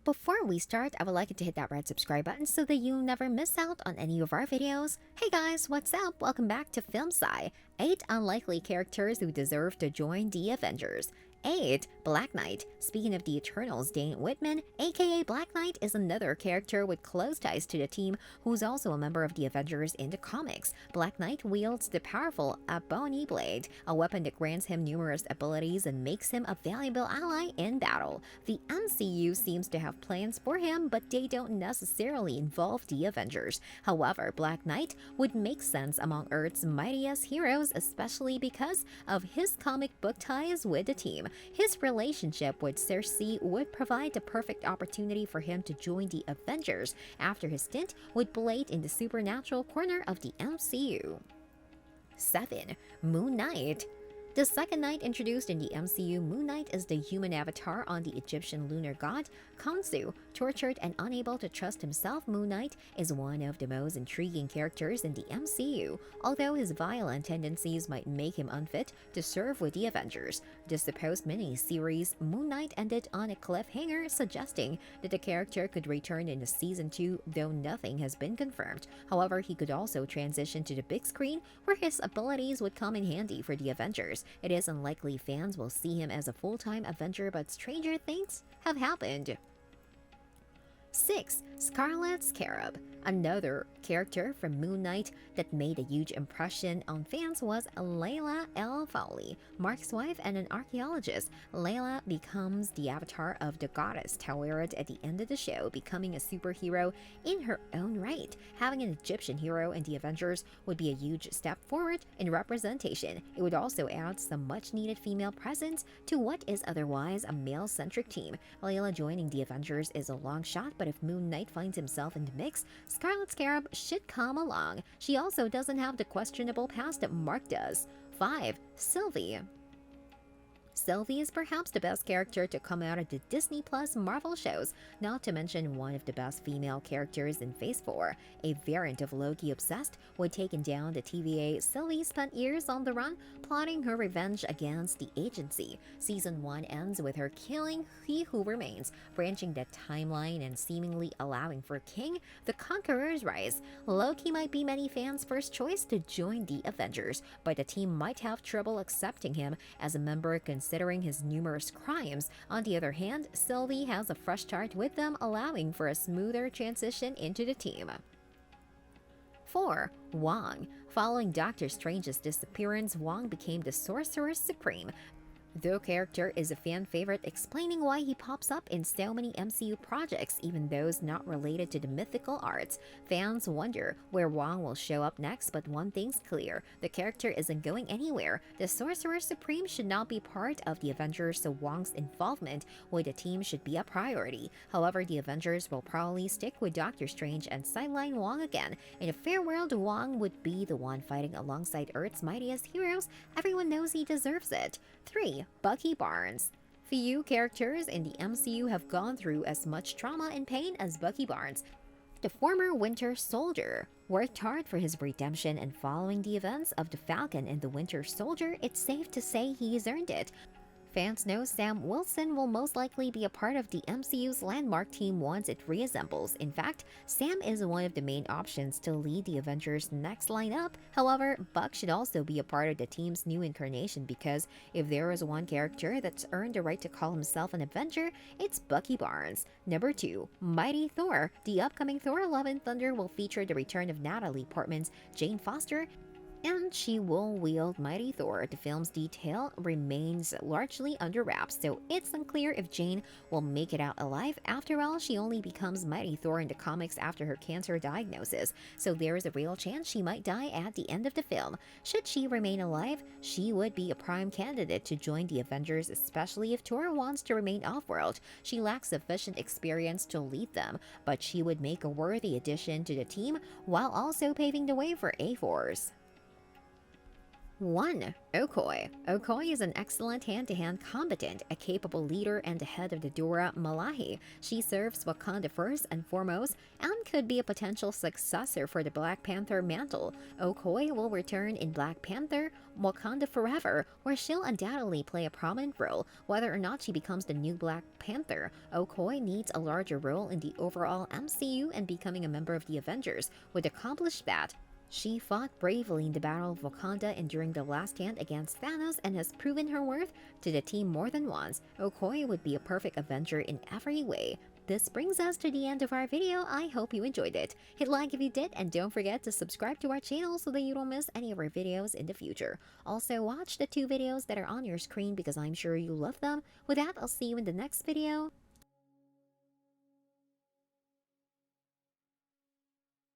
Before we start, I would like you to hit that red subscribe button so that you never miss out on any of our videos. Hey guys, what's up? Welcome back to Film Sci. 8 unlikely characters who deserve to join the Avengers. 8. Black Knight. Speaking of the Eternals, Dane Whitman, aka Black Knight, is another character with close ties to the team who's also a member of the Avengers in the comics. Black Knight wields the powerful Ebony Blade, a weapon that grants him numerous abilities and makes him a valuable ally in battle. The MCU seems to have plans for him, but they don't necessarily involve the Avengers. However, Black Knight would make sense among Earth's mightiest heroes, especially because of his comic book ties with the team. His relationship with Cersei would provide the perfect opportunity for him to join the Avengers after his stint with Blade in the supernatural corner of the MCU. 7. Moon Knight. The second knight introduced in the MCU, Moon Knight is the human avatar on the Egyptian lunar god Khonsu. Tortured and unable to trust himself, Moon Knight is one of the most intriguing characters in the MCU, although his violent tendencies might make him unfit to serve with the Avengers. The supposed mini-series Moon Knight ended on a cliffhanger, suggesting that the character could return in Season 2, though nothing has been confirmed. However, he could also transition to the big screen, where his abilities would come in handy for the Avengers. It is unlikely fans will see him as a full-time Avenger, but stranger things have happened. 6. Scarlet Scarab. Another character from Moon Knight that made a huge impression on fans was Layla al-Fawli, Mark's wife and an archaeologist. Layla becomes the avatar of the goddess Taweret at the end of the show, becoming a superhero in her own right. Having an Egyptian hero in the Avengers would be a huge step forward in representation. It would also add some much-needed female presence to what is otherwise a male-centric team. Layla joining the Avengers is a long shot, but if Moon Knight finds himself in the mix, Scarlet Scarab should come along. She also doesn't have the questionable past that Mark does. 5. Sylvie. Sylvie is perhaps the best character to come out of the Disney Plus Marvel shows, not to mention one of the best female characters in Phase 4. A variant of Loki obsessed with taking down the TVA, Sylvie spent years on the run, plotting her revenge against the agency. Season 1 ends with her killing He Who Remains, branching the timeline and seemingly allowing for King the Conqueror's rise. Loki might be many fans' first choice to join the Avengers, but the team might have trouble accepting him as a member considering his numerous crimes. On the other hand, Sylvie has a fresh start with them, allowing for a smoother transition into the team. 4. Wong. Following Doctor Strange's disappearance, Wong became the Sorcerer Supreme. The character is a fan favorite, explaining why he pops up in so many MCU projects, even those not related to the mythical arts. Fans wonder where Wong will show up next, but one thing's clear: the character isn't going anywhere. The Sorcerer Supreme should not be part of the Avengers, so Wong's involvement with the team should be a priority. However, the Avengers will probably stick with Doctor Strange and sideline Wong again. In a fair world, Wong would be the one fighting alongside Earth's mightiest heroes. Everyone knows he deserves it. 3. Bucky Barnes. Few characters in the MCU have gone through as much trauma and pain as Bucky Barnes. The former Winter Soldier worked hard for his redemption, and following the events of the Falcon and the Winter Soldier, it's safe to say he's earned it. Fans know Sam Wilson will most likely be a part of the MCU's landmark team once it reassembles. In fact, Sam is one of the main options to lead the Avengers' next lineup. However, Buck should also be a part of the team's new incarnation, because if there is one character that's earned the right to call himself an Avenger, it's Bucky Barnes. Number 2. Mighty Thor. The upcoming Thor: Love and Thunder will feature the return of Natalie Portman's Jane Foster, and she will wield Mighty Thor. The film's detail remains largely under wraps, so it's unclear if Jane will make it out alive. After all, she only becomes Mighty Thor in the comics after her cancer diagnosis, so there is a real chance she might die at the end of the film. Should she remain alive, she would be a prime candidate to join the Avengers, especially if Thor wants to remain off-world. She lacks sufficient experience to lead them, but she would make a worthy addition to the team while also paving the way for A-Force. 1. Okoye. Okoye is an excellent hand-to-hand combatant, a capable leader, and the head of the Dora Malahi. She serves Wakanda first and foremost, and could be a potential successor for the Black Panther mantle. Okoye will return in Black Panther Wakanda Forever, where she'll undoubtedly play a prominent role. Whether or not she becomes the new Black Panther, Okoye needs a larger role in the overall MCU, and becoming a member of the Avengers would accomplish that. She fought bravely in the Battle of Wakanda and during the last stand against Thanos, and has proven her worth to the team more than once. Okoye would be a perfect Avenger in every way. This brings us to the end of our video. I hope you enjoyed it. Hit like if you did, and don't forget to subscribe to our channel so that you don't miss any of our videos in the future. Also, watch the 2 videos that are on your screen because I'm sure you love them. With that, I'll see you in the next video.